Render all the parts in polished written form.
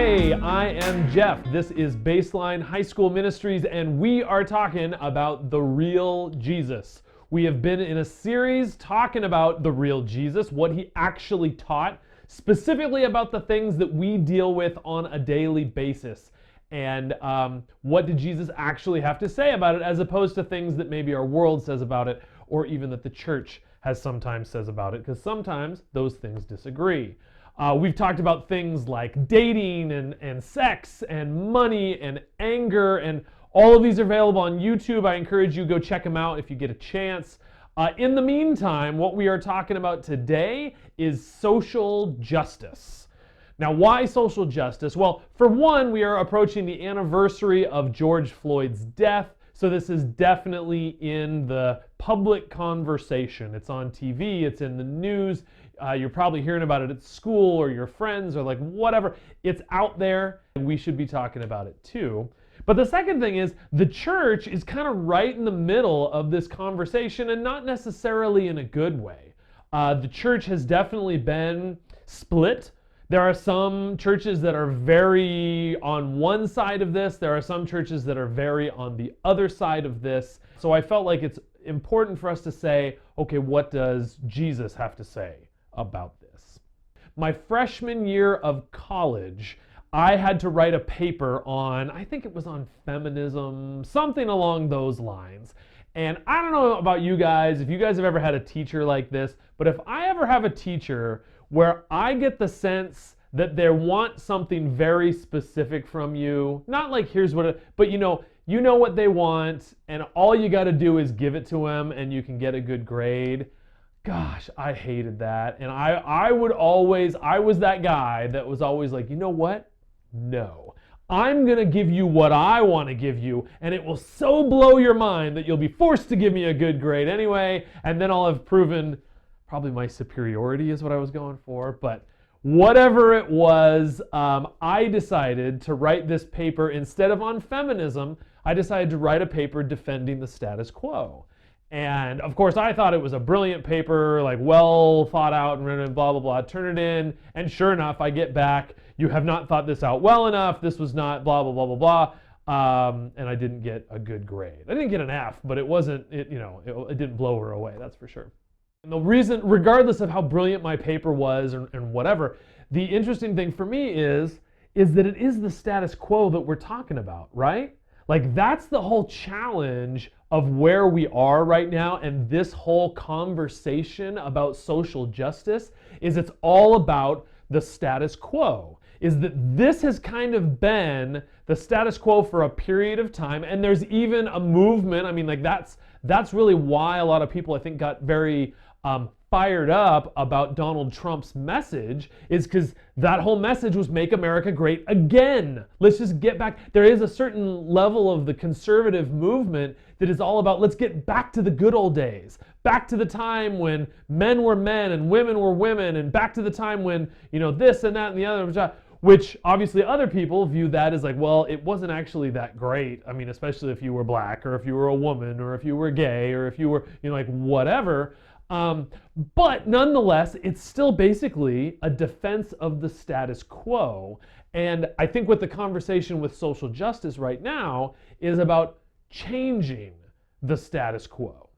Hey, I am Jeff. This is Baseline High School Ministries, and we are talking about the real Jesus. We have been in a series talking about the real Jesus, what he actually taught, specifically about the things that we deal with on a daily basis. And what did Jesus actually have to say about it, as opposed to things that maybe our world says about it, or even that the church has sometimes says about it, because sometimes those things disagree. We've talked about things like dating and sex and money and anger, and all of these are available on YouTube. I encourage you to go check them out if you get a chance. In the meantime, what we are talking about today is social justice. Now, why social justice? Well, for one, we are approaching the anniversary of George Floyd's death, so this is definitely in the public conversation. It's on TV, it's in the news. You're probably hearing about it at school or your friends or like whatever. It's out there, and we should be talking about it too. But the second thing is the church is kind of right in the middle of this conversation, and not necessarily in a good way. The church has definitely been split. There are some churches that are very on one side of this. There are some churches that are very on the other side of this. So I felt like it's important for us to say, okay, what does Jesus have to say about this? My freshman year of college, I had to write a paper on, I think it was on feminism, something along those lines. And I don't know about you guys, if you guys have ever had a teacher like this, but if I ever have a teacher where I get the sense that they want something very specific from you, not like here's what it, but you know what they want, and all you got to do is give it to them and you can get a good grade. Gosh, I hated that. And I was that guy that was always like, you know what? No. I'm going to give you what I want to give you, and it will so blow your mind that you'll be forced to give me a good grade anyway, and then I'll have proven probably my superiority is what I was going for. But whatever it was, I decided to write this paper. Instead of on feminism, I decided to write a paper defending the status quo. And of course, I thought it was a brilliant paper, like well thought out and written, blah, blah, blah. Turn it in, and sure enough, I get back, you have not thought this out well enough. This was not blah, blah, blah, blah, blah. And I didn't get a good grade. I didn't get an F, but it wasn't, it didn't blow her away, that's for sure. And the reason, regardless of how brilliant my paper was and whatever, the interesting thing for me is that it is the status quo that we're talking about, right? Like that's the whole challenge of where we are right now, and this whole conversation about social justice is it's all about the status quo. Is that this has kind of been the status quo for a period of time, and there's even a movement. I mean, like that's really why a lot of people I think got very fired up about Donald Trump's message, is because that whole message was make America great again. Let's just get back. There is a certain level of the conservative movement that is all about let's get back to the good old days, back to the time when men were men and women were women, and back to the time when, this and that and the other, which obviously other people view that as like, well, it wasn't actually that great. I mean, especially if you were black, or if you were a woman, or if you were gay, or if you were, like whatever. But nonetheless, it's still basically a defense of the status quo. And I think what the conversation with social justice right now is about changing the status quo.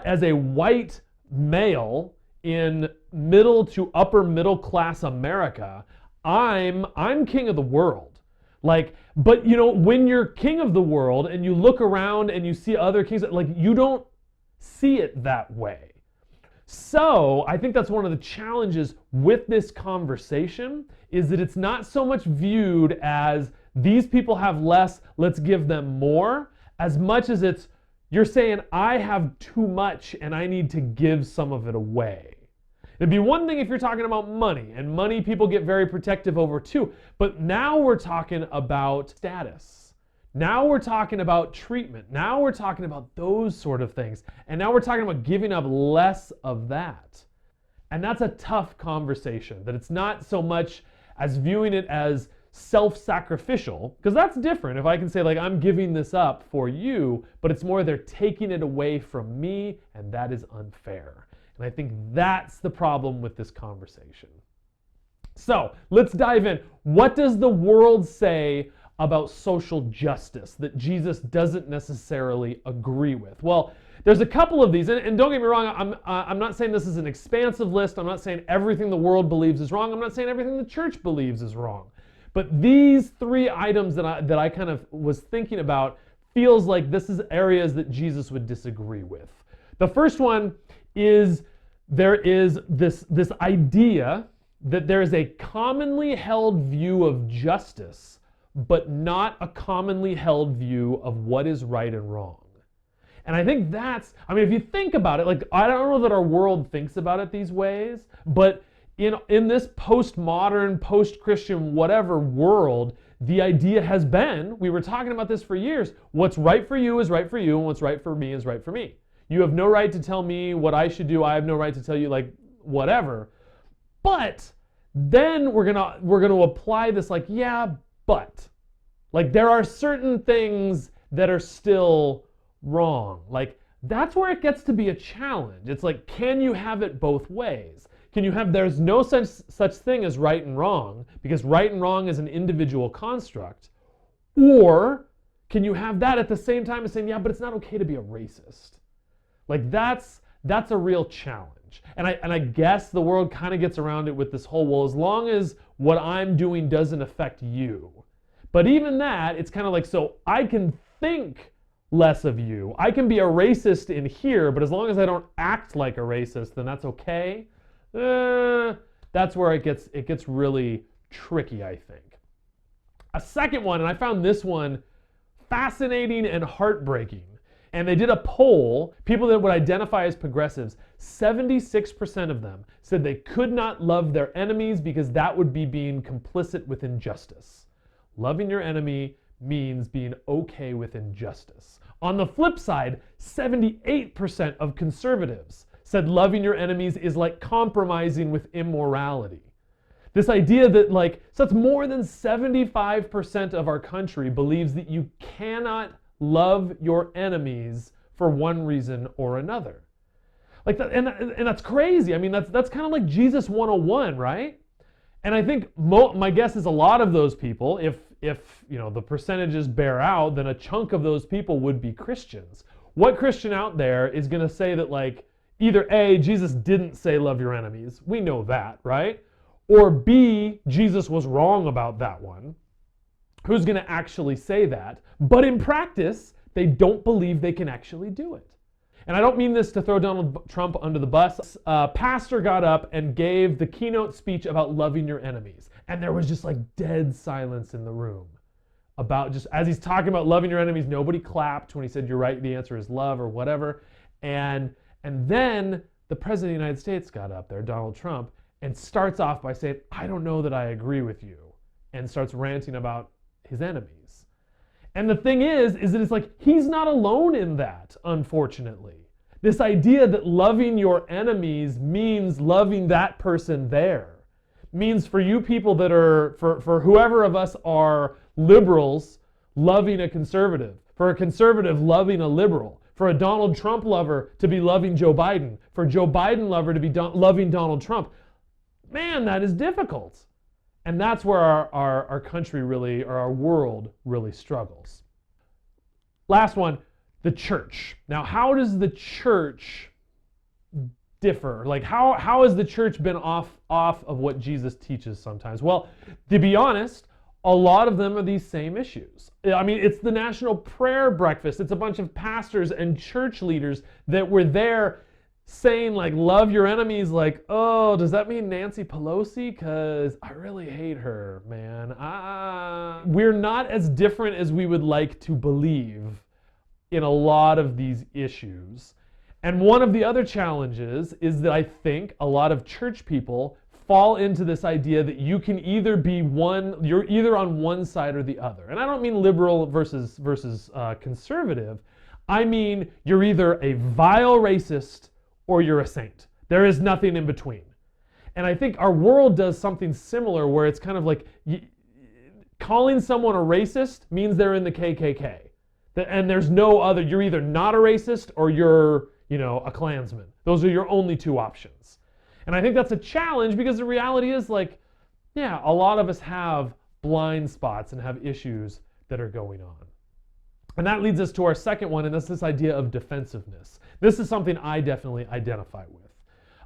As a white male in middle to upper middle class America, I'm king of the world. But when you're king of the world and you look around and you see other kings, like you don't see it that way. So I think that's one of the challenges with this conversation, is that it's not so much viewed as these people have less, let's give them more, as much as it's you're saying I have too much and I need to give some of it away. It'd be one thing if you're talking about money, and money people get very protective over too, but now we're talking about status. Now we're talking about treatment. Now we're talking about those sort of things. And now we're talking about giving up less of that. And that's a tough conversation, that it's not so much as viewing it as self-sacrificial, because that's different. If I can say like, I'm giving this up for you, but it's more they're taking it away from me, and that is unfair. And I think that's the problem with this conversation. So let's dive in. What does the world say about social justice that Jesus doesn't necessarily agree with? Well, there's a couple of these, and don't get me wrong, I'm not saying this is an expansive list. I'm not saying everything the world believes is wrong. I'm not saying everything the church believes is wrong. But these three items that I kind of was thinking about feels like this is areas that Jesus would disagree with. The first one is there is this idea that there is a commonly held view of justice, but not a commonly held view of what is right and wrong. And I think if you think about it, like, I don't know that our world thinks about it these ways, but in this postmodern, post-Christian, whatever world, the idea has been, we were talking about this for years, what's right for you is right for you, and what's right for me is right for me. You have no right to tell me what I should do. I have no right to tell you, like, whatever. But then we're gonna apply this, like, yeah, but. Like, there are certain things that are still wrong. Like, that's where it gets to be a challenge. It's like, can you have it both ways? Can you have, there's no such thing as right and wrong, because right and wrong is an individual construct. Or can you have that at the same time as saying, yeah, but it's not okay to be a racist? Like, that's a real challenge. And I guess the world kind of gets around it with this whole, well, as long as what I'm doing doesn't affect you. But even that, it's kind of like, so I can think less of you. I can be a racist in here, but as long as I don't act like a racist, then that's okay. That's where it gets really tricky, I think. A second one, and I found this one fascinating and heartbreaking. And they did a poll, people that would identify as progressives, 76% of them said they could not love their enemies because that would be being complicit with injustice. Loving your enemy means being okay with injustice. On the flip side, 78% of conservatives said loving your enemies is like compromising with immorality. This idea that, like, so that's more than 75% of our country believes that you cannot love your enemies for one reason or another. Like that, and that's crazy. I mean, that's kind of like Jesus 101, right? And I think my guess is a lot of those people, if the percentages bear out, then a chunk of those people would be Christians. What Christian out there is going to say that, like, either A, Jesus didn't say love your enemies, we know that, right? Or B, Jesus was wrong about that one. Who's going to actually say that? But in practice, they don't believe they can actually do it. And I don't mean this to throw Donald Trump under the bus. A pastor got up and gave the keynote speech about loving your enemies. And there was just like dead silence in the room. About just, as he's talking about loving your enemies, nobody clapped when he said, you're right, the answer is love or whatever. And then the President of the United States got up there, Donald Trump, and starts off by saying, I don't know that I agree with you. And starts ranting about his enemies. And the thing is that it's like, he's not alone in that, unfortunately. This idea that loving your enemies means loving that person there. Means for you people that are, for whoever of us are liberals, loving a conservative. For a conservative, loving a liberal. For a Donald Trump lover to be loving Joe Biden. For a Joe Biden lover to be loving Donald Trump. Man, that is difficult. And that's where our country really, or our world really struggles. Last one, the church. Now, how does the church differ? Like, how has the church been off of what Jesus teaches sometimes? Well, to be honest, a lot of them are these same issues. I mean, it's the National Prayer Breakfast. It's a bunch of pastors and church leaders that were there saying, like, love your enemies, like, oh, does that mean Nancy Pelosi? Because I really hate her, man. We're not as different as we would like to believe in a lot of these issues. And one of the other challenges is that I think a lot of church people fall into this idea that you can either be you're either on one side or the other. And I don't mean liberal versus conservative. I mean, you're either a vile racist or you're a saint. There is nothing in between. And I think our world does something similar where it's kind of like calling someone a racist means they're in the KKK. And there's no other, you're either not a racist or you're, a Klansman. Those are your only two options. And I think that's a challenge because the reality is, like, Yeah, a lot of us have blind spots and have issues that are going on. And that leads us to our second one, and that's this idea of defensiveness. This is something I definitely identify with.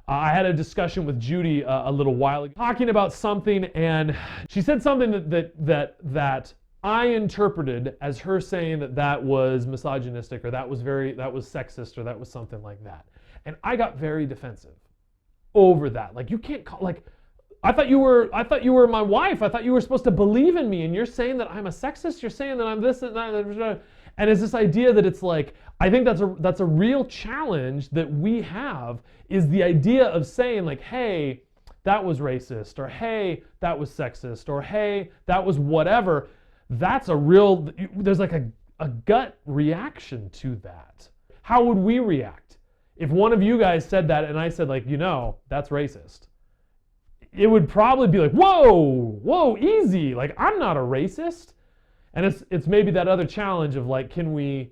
I had a discussion with Judy a little while ago, talking about something, and she said something that I interpreted as her saying that was misogynistic, or that was sexist, or that was something like that. And I got very defensive over that. Like, you can't call, like, I thought you were my wife. I thought you were supposed to believe in me, and you're saying that I'm a sexist. You're saying that I'm this and that. And it's this idea that it's like, I think that's a real challenge that we have, is the idea of saying like, hey, that was racist, or hey, that was sexist, or hey, that was whatever. That's a real, there's like a gut reaction to that. How would we react if one of you guys said that and I said like, that's racist? It would probably be like, whoa, easy. Like, I'm not a racist. And it's maybe that other challenge of like, can we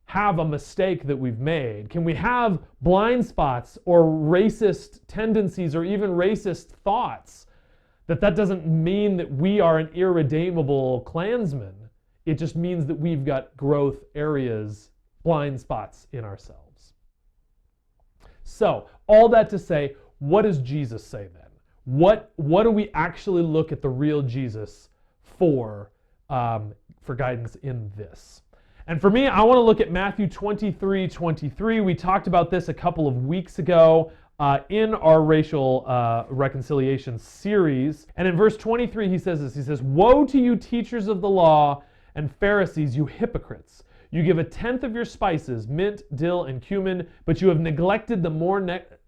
have a mistake that we've made? Can we have blind spots or racist tendencies or even racist thoughts? That doesn't mean that we are an irredeemable Klansman. It just means that we've got growth areas, blind spots in ourselves. So, all that to say, what does Jesus say then? What do we actually look at the real Jesus for guidance in this? And for me, I want to look at Matthew 23:23. We talked about this a couple of weeks ago in our racial reconciliation series. And in verse 23, he says this. He says, "Woe to you, teachers of the law and Pharisees, you hypocrites! You give a tenth of your spices, mint, dill, and cumin, but you have neglected the more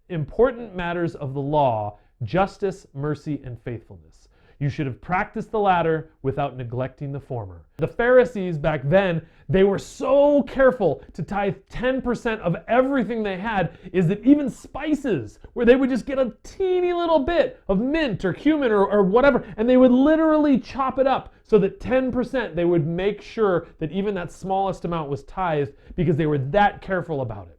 important matters of the law, justice, mercy, and faithfulness. You should have practiced the latter without neglecting the former." The Pharisees back then, they were so careful to tithe 10% of everything they had, is that even spices, where they would just get a teeny little bit of mint or cumin or whatever, and they would literally chop it up so that 10%, they would make sure that even that smallest amount was tithed, because they were that careful about it.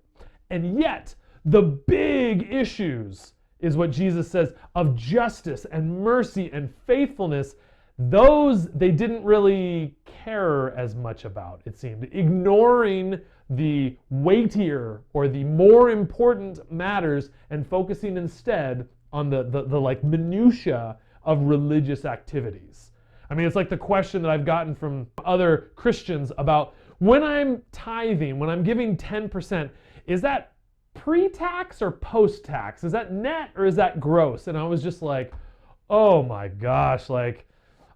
And yet, the big issues is what Jesus says of justice and mercy and faithfulness. Those they didn't really care as much about, it seemed, ignoring the weightier or the more important matters and focusing instead on the like minutia of religious activities. I mean, it's like the question that I've gotten from other Christians about, when I'm tithing, when I'm giving 10%, is that pre-tax or post-tax? Is that net or is that gross? And I was just like, oh my gosh, like,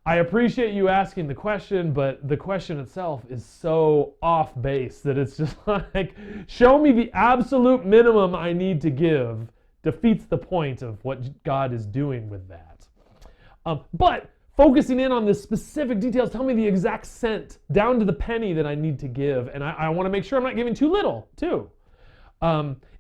I appreciate you asking the question, but the question itself is so off base that it's just like, show me the absolute minimum I need to give defeats the point of what God is doing with that. But focusing in on the specific details, tell me the exact cent down to the penny that I need to give, and I want to make sure I'm not giving too little too.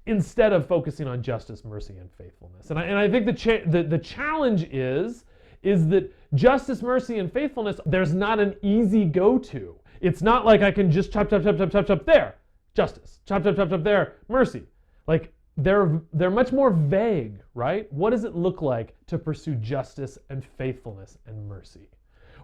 Instead of focusing on justice, mercy, and faithfulness. And I think the challenge is that justice, mercy, and faithfulness, there's not an easy go-to. It's not like I can just chop there, justice, chop there, mercy. Like, they're much more vague, right? What does it look like to pursue justice and faithfulness and mercy?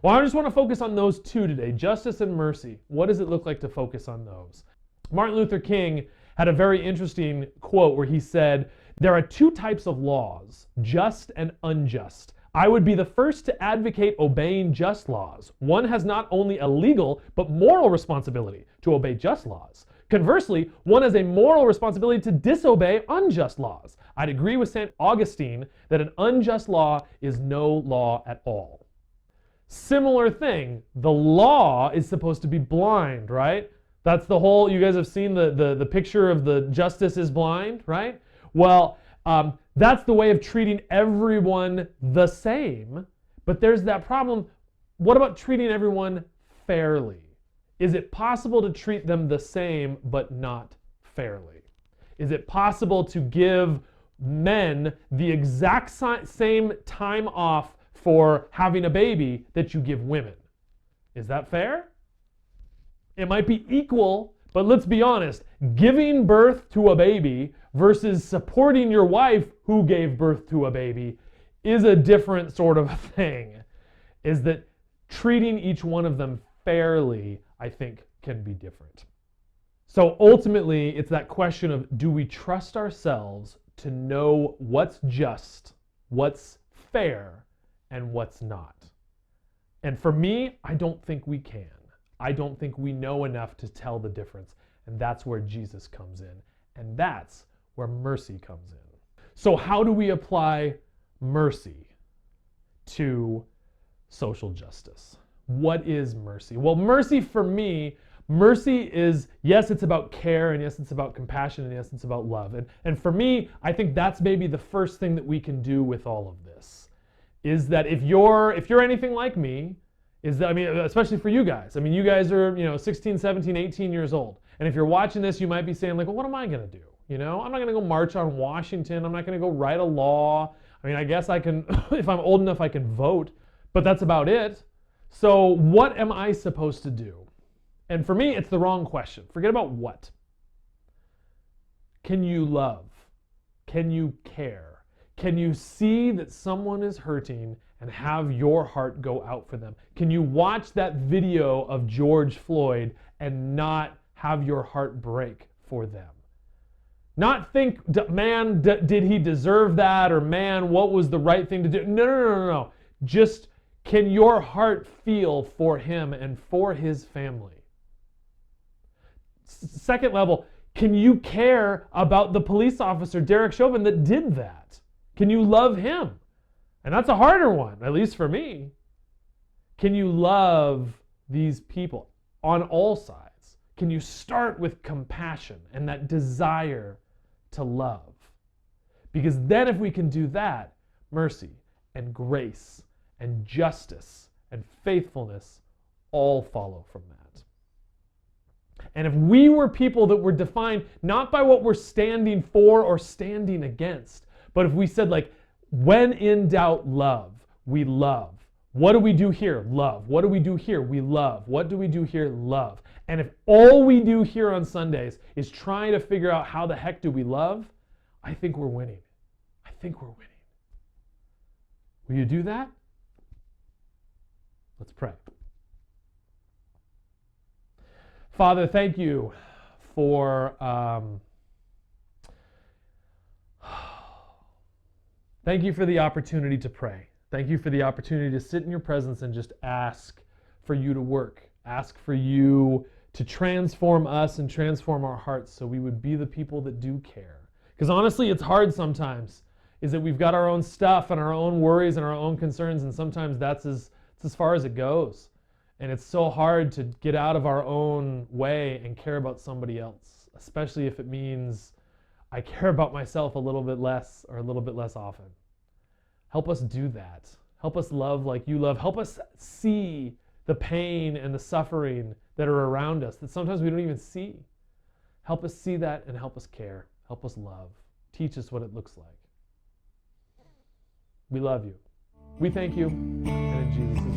Well, I just want to focus on those two today, justice and mercy. What does it look like to focus on those? Martin Luther King had a very interesting quote where he said, "There are two types of laws, just and unjust. I would be the first to advocate obeying just laws. One has not only a legal but moral responsibility to obey just laws. Conversely, one has a moral responsibility to disobey unjust laws. I'd agree with St. Augustine that an unjust law is no law at all." Similar thing, the law is supposed to be blind, right? That's the whole, you guys have seen the picture of the justice is blind, right? Well, that's the way of treating everyone the same, but there's that problem. What about treating everyone fairly? Is it possible to treat them the same but not fairly? Is it possible to give men the exact same time off for having a baby that you give women? Is that fair? It might be equal, but let's be honest, giving birth to a baby versus supporting your wife who gave birth to a baby is a different sort of thing, is that treating each one of them fairly, I think, can be different. So ultimately, it's that question of, do we trust ourselves to know what's just, what's fair, and what's not? And for me, I don't think we can. I don't think we know enough to tell the difference. And that's where Jesus comes in. And that's where mercy comes in. So how do we apply mercy to social justice? What is mercy? Well, mercy for me, mercy is, yes, it's about care, and yes, it's about compassion, and yes, it's about love. And for me, I think that's maybe the first thing that we can do with all of this, is that if you're anything like me, is that, I mean, especially for you guys. I mean, you guys are, 16, 17, 18 years old. And if you're watching this, you might be saying like, well, what am I going to do? I'm not going to go march on Washington. I'm not going to go write a law. I mean, I guess I can, if I'm old enough, I can vote, but that's about it. So what am I supposed to do? And for me, it's the wrong question. Forget about what. Can you love? Can you care? Can you see that someone is hurting and have your heart go out for them? Can you watch that video of George Floyd and not have your heart break for them? Not think, man, did he deserve that? Or man, what was the right thing to do? No. Just, can your heart feel for him and for his family? Second level, can you care about the police officer, Derek Chauvin, that did that? Can you love him? And that's a harder one, at least for me. Can you love these people on all sides? Can you start with compassion and that desire to love? Because then if we can do that, mercy and grace and justice and faithfulness all follow from that. And if we were people that were defined not by what we're standing for or standing against, but if we said like, when in doubt, love, we love. What do we do here? Love. What do we do here? We love. What do we do here? Love. And if all we do here on Sundays is trying to figure out how the heck do we love, I think we're winning. I think we're winning. Will you do that? Let's pray. Father, thank you for the opportunity to pray. Thank you for the opportunity to sit in your presence and just ask for you to work. Ask for you to transform us and transform our hearts so we would be the people that do care. Because honestly, it's hard sometimes, is that we've got our own stuff and our own worries and our own concerns, and sometimes that's as far as it goes. And it's so hard to get out of our own way and care about somebody else, especially if it means I care about myself a little bit less or a little bit less often. Help us do that. Help us love like you love. Help us see the pain and the suffering that are around us that sometimes we don't even see. Help us see that and help us care. Help us love. Teach us what it looks like. We love you. We thank you. And in Jesus' name.